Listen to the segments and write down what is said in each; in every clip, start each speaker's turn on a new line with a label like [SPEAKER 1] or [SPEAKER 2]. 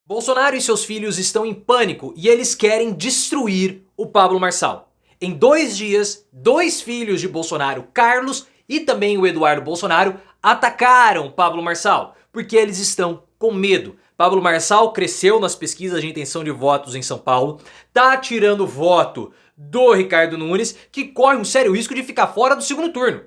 [SPEAKER 1] Bolsonaro e seus filhos estão em pânico e eles querem destruir o Pablo Marçal. Em 2 dias, 2 filhos de Bolsonaro, Carlos e também o Eduardo Bolsonaro, atacaram Pablo Marçal, porque eles estão com medo. Pablo Marçal cresceu nas pesquisas de intenção de votos em São Paulo, tá tirando voto do Ricardo Nunes, que corre um sério risco de ficar fora do segundo turno.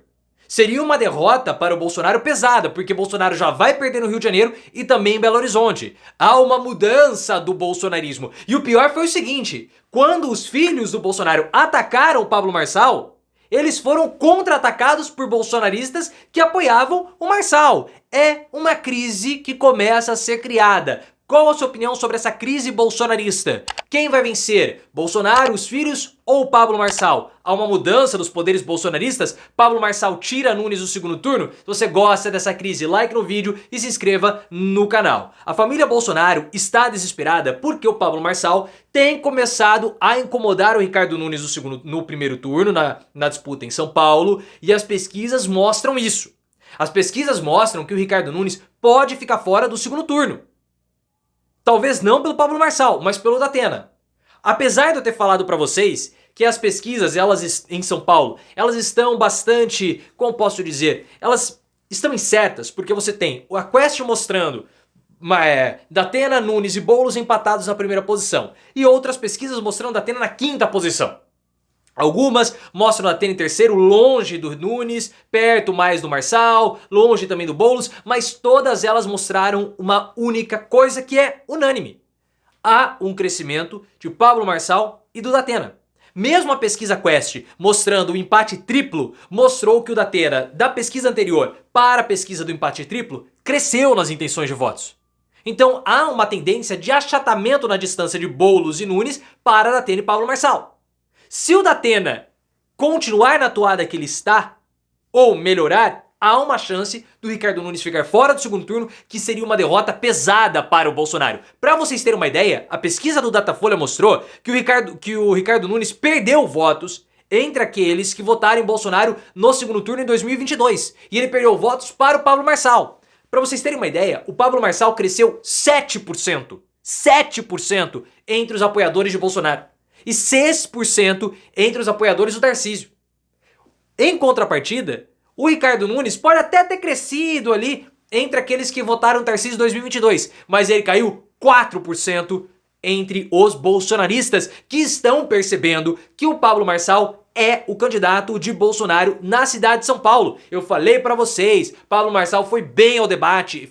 [SPEAKER 1] Seria uma derrota para o Bolsonaro pesada, porque Bolsonaro já vai perder no Rio de Janeiro e também em Belo Horizonte. Há uma mudança do bolsonarismo. E o pior foi o seguinte: quando os filhos do Bolsonaro atacaram o Pablo Marçal, eles foram contra-atacados por bolsonaristas que apoiavam o Marçal. É uma crise que começa a ser criada. Qual a sua opinião sobre essa crise bolsonarista? Quem vai vencer? Bolsonaro, os filhos ou Pablo Marçal? Há uma mudança dos poderes bolsonaristas? Pablo Marçal tira Nunes do segundo turno? Se você gosta dessa crise, like no vídeo e se inscreva no canal. A família Bolsonaro está desesperada porque o Pablo Marçal tem começado a incomodar o Ricardo Nunes no primeiro turno, na disputa em São Paulo, e as pesquisas mostram isso. As pesquisas mostram que o Ricardo Nunes pode ficar fora do segundo turno. Talvez não pelo Pablo Marçal, mas pelo Datena. Apesar de eu ter falado para vocês que as pesquisas em São Paulo, elas estão bastante, como posso dizer, elas estão incertas, porque você tem a Quest mostrando Datena, Nunes e Boulos empatados na primeira posição, e outras pesquisas mostrando Datena na quinta posição. Algumas mostram o Datena em terceiro, longe do Nunes, perto mais do Marçal, longe também do Boulos, mas todas elas mostraram uma única coisa que é unânime. Há um crescimento de Pablo Marçal e do Datena. Mesmo a pesquisa Quest mostrando o empate triplo, mostrou que o Datena, da pesquisa anterior para a pesquisa do empate triplo, cresceu nas intenções de votos. Então há uma tendência de achatamento na distância de Boulos e Nunes para Datena e Pablo Marçal. Se o Datena continuar na toada que ele está, ou melhorar, há uma chance do Ricardo Nunes ficar fora do segundo turno, que seria uma derrota pesada para o Bolsonaro. Para vocês terem uma ideia, a pesquisa do Datafolha mostrou que o Ricardo Nunes perdeu votos entre aqueles que votaram em Bolsonaro no segundo turno em 2022. E ele perdeu votos para o Pablo Marçal. Para vocês terem uma ideia, o Pablo Marçal cresceu 7%. 7% entre os apoiadores de Bolsonaro. E 6% entre os apoiadores do Tarcísio. Em contrapartida, o Ricardo Nunes pode até ter crescido ali entre aqueles que votaram Tarcísio em 2022, mas ele caiu 4% entre os bolsonaristas que estão percebendo que o Pablo Marçal é o candidato de Bolsonaro na cidade de São Paulo. Eu falei pra vocês, Pablo Marçal foi bem no debate,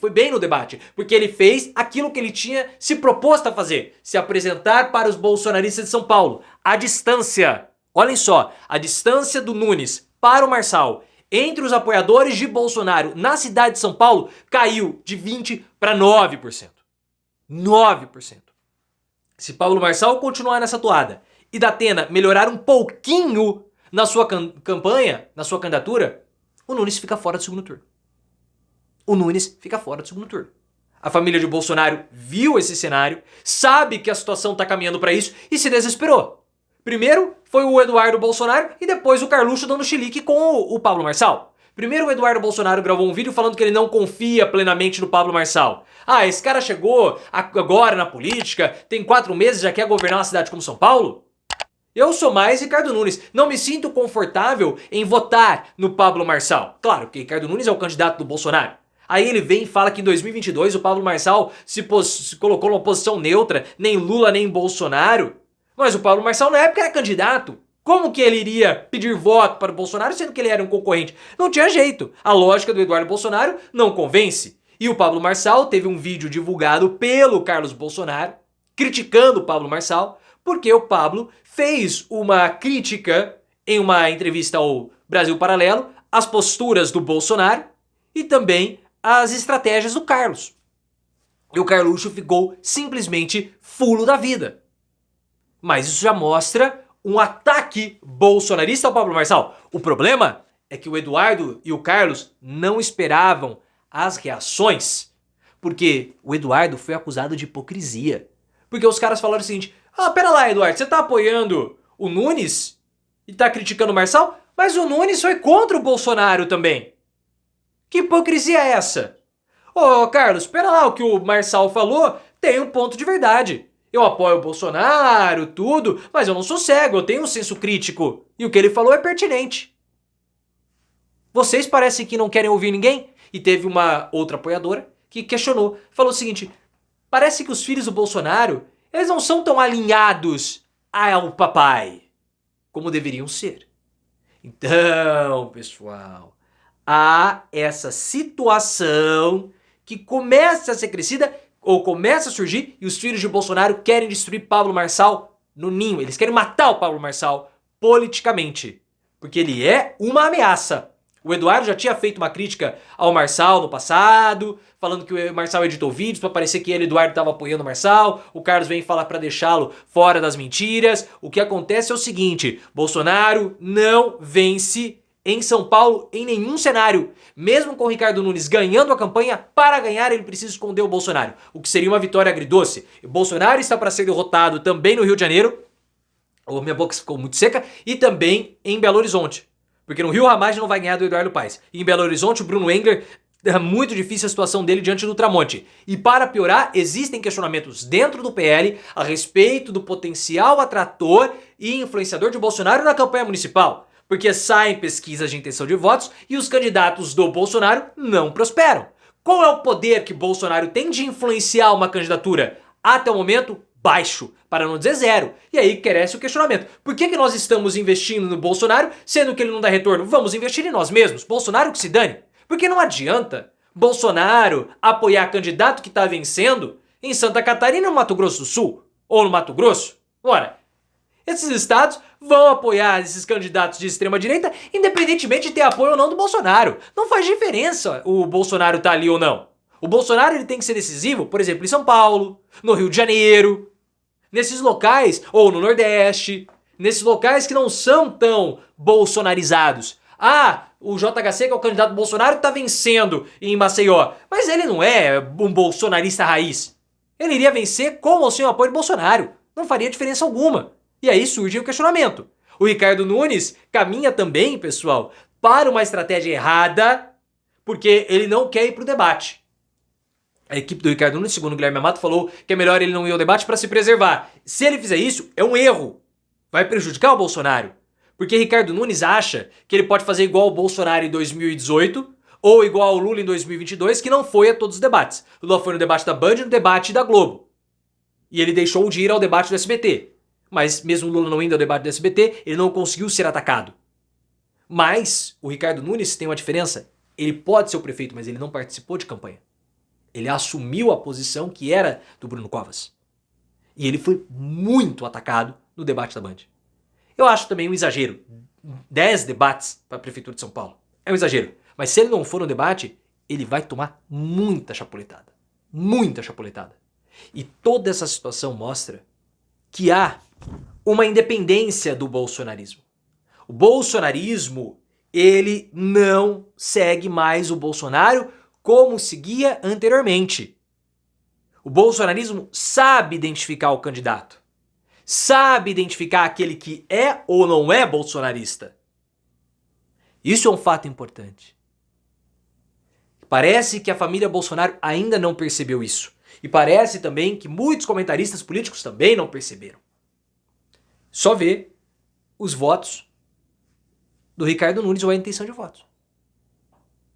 [SPEAKER 1] porque ele fez aquilo que ele tinha se proposto a fazer, se apresentar para os bolsonaristas de São Paulo. A distância, olhem só, a distância do Nunes para o Marçal entre os apoiadores de Bolsonaro na cidade de São Paulo caiu de 20% para 9%. 9%. Se Pablo Marçal continuar nessa toada e Datena melhorar um pouquinho na sua campanha, na sua candidatura, o Nunes fica fora do segundo turno. O Nunes fica fora do segundo turno. A família de Bolsonaro viu esse cenário, sabe que a situação está caminhando para isso e se desesperou. Primeiro foi o Eduardo Bolsonaro e depois o Carluxo dando chilique com o Pablo Marçal. Primeiro o Eduardo Bolsonaro gravou um vídeo falando que ele não confia plenamente no Pablo Marçal. Ah, esse cara chegou agora na política, tem 4 meses, já quer governar uma cidade como São Paulo? Eu sou mais Ricardo Nunes, não me sinto confortável em votar no Pablo Marçal. Claro que Ricardo Nunes é o candidato do Bolsonaro. Aí ele vem e fala que em 2022 o Pablo Marçal se colocou numa posição neutra, nem Lula nem Bolsonaro. Mas o Pablo Marçal na época era candidato. Como que ele iria pedir voto para o Bolsonaro sendo que ele era um concorrente? Não tinha jeito. A lógica do Eduardo Bolsonaro não convence. E o Pablo Marçal teve um vídeo divulgado pelo Carlos Bolsonaro criticando o Pablo Marçal, porque o Pablo fez uma crítica em uma entrevista ao Brasil Paralelo às posturas do Bolsonaro e também às estratégias do Carlos. E o Carluxo ficou simplesmente fulo da vida. Mas isso já mostra um ataque bolsonarista ao Pablo Marçal. O problema é que o Eduardo e o Carlos não esperavam as reações, porque o Eduardo foi acusado de hipocrisia. Porque os caras falaram o seguinte: ah, pera lá, Eduardo, você tá apoiando o Nunes e tá criticando o Marçal, mas o Nunes foi contra o Bolsonaro também. Que hipocrisia é essa? Ô, Carlos, pera lá, o que o Marçal falou tem um ponto de verdade. Eu apoio o Bolsonaro, tudo, mas eu não sou cego, eu tenho um senso crítico. E o que ele falou é pertinente. Vocês parecem que não querem ouvir ninguém? E teve uma outra apoiadora que questionou, falou o seguinte: parece que os filhos do Bolsonaro, eles não são tão alinhados ao papai como deveriam ser. Então, pessoal, há essa situação que começa a ser crescida ou começa a surgir e os filhos de Bolsonaro querem destruir Pablo Marçal no ninho. Eles querem matar o Pablo Marçal politicamente, porque ele é uma ameaça. O Eduardo já tinha feito uma crítica ao Marçal no passado, falando que o Marçal editou vídeos para parecer que ele, Eduardo, estava apoiando o Marçal. O Carlos vem falar para deixá-lo fora das mentiras. O que acontece é o seguinte: Bolsonaro não vence em São Paulo em nenhum cenário. Mesmo com o Ricardo Nunes ganhando a campanha, para ganhar ele precisa esconder o Bolsonaro, o que seria uma vitória agridoce. O Bolsonaro está para ser derrotado também no Rio de Janeiro, minha boca ficou muito seca, e também em Belo Horizonte. Porque no Rio Ramagem não vai ganhar do Eduardo Paes. E em Belo Horizonte o Bruno Engler, é muito difícil a situação dele diante do Tramonte. E para piorar, existem questionamentos dentro do PL a respeito do potencial atrator e influenciador de Bolsonaro na campanha municipal. Porque saem pesquisas de intenção de votos e os candidatos do Bolsonaro não prosperam. Qual é o poder que Bolsonaro tem de influenciar uma candidatura? Até o momento, baixo, para não dizer zero. E aí cresce o questionamento. Por que nós estamos investindo no Bolsonaro, sendo que ele não dá retorno? Vamos investir em nós mesmos. Bolsonaro que se dane. Porque não adianta Bolsonaro apoiar candidato que está vencendo em Santa Catarina ou no Mato Grosso do Sul. Ou no Mato Grosso. Ora, esses estados vão apoiar esses candidatos de extrema direita, independentemente de ter apoio ou não do Bolsonaro. Não faz diferença o Bolsonaro estar ali ou não. O Bolsonaro ele tem que ser decisivo, por exemplo, em São Paulo, no Rio de Janeiro, nesses locais, ou no Nordeste, nesses locais que não são tão bolsonarizados. Ah, o JHC, que é o candidato do Bolsonaro, está vencendo em Maceió, mas ele não é um bolsonarista raiz. Ele iria vencer com ou sem o apoio do Bolsonaro. Não faria diferença alguma. E aí surge o questionamento. O Ricardo Nunes caminha também, pessoal, para uma estratégia errada, porque ele não quer ir para o debate. A equipe do Ricardo Nunes, segundo o Guilherme Amato, falou que é melhor ele não ir ao debate para se preservar. Se ele fizer isso, é um erro. Vai prejudicar o Bolsonaro. Porque Ricardo Nunes acha que ele pode fazer igual o Bolsonaro em 2018 ou igual ao Lula em 2022, que não foi a todos os debates. Lula foi no debate da Band e no debate da Globo. E ele deixou de ir ao debate do SBT. Mas mesmo o Lula não indo ao debate do SBT, ele não conseguiu ser atacado. Mas o Ricardo Nunes tem uma diferença. Ele pode ser o prefeito, mas ele não participou de campanha. Ele assumiu a posição que era do Bruno Covas. E ele foi muito atacado no debate da Band. Eu acho também um exagero. 10 debates para a Prefeitura de São Paulo. É um exagero. Mas se ele não for no debate, ele vai tomar muita chapuletada. Muita chapuletada. E toda essa situação mostra que há uma independência do bolsonarismo. O bolsonarismo, ele não segue mais o Bolsonaro como seguia anteriormente. O bolsonarismo sabe identificar o candidato. Sabe identificar aquele que é ou não é bolsonarista. Isso é um fato importante. Parece que a família Bolsonaro ainda não percebeu isso. E parece também que muitos comentaristas políticos também não perceberam. Só vê os votos do Ricardo Nunes ou a intenção de votos.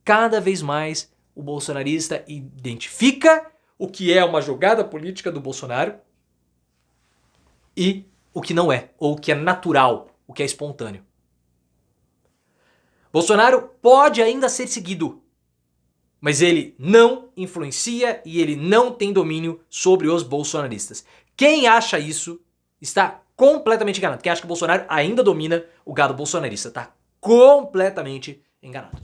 [SPEAKER 1] Cada vez mais o bolsonarista identifica o que é uma jogada política do Bolsonaro e o que não é, ou o que é natural, o que é espontâneo. Bolsonaro pode ainda ser seguido, mas ele não influencia e ele não tem domínio sobre os bolsonaristas. Quem acha isso está completamente enganado. Quem acha que o Bolsonaro ainda domina o gado bolsonarista está completamente enganado.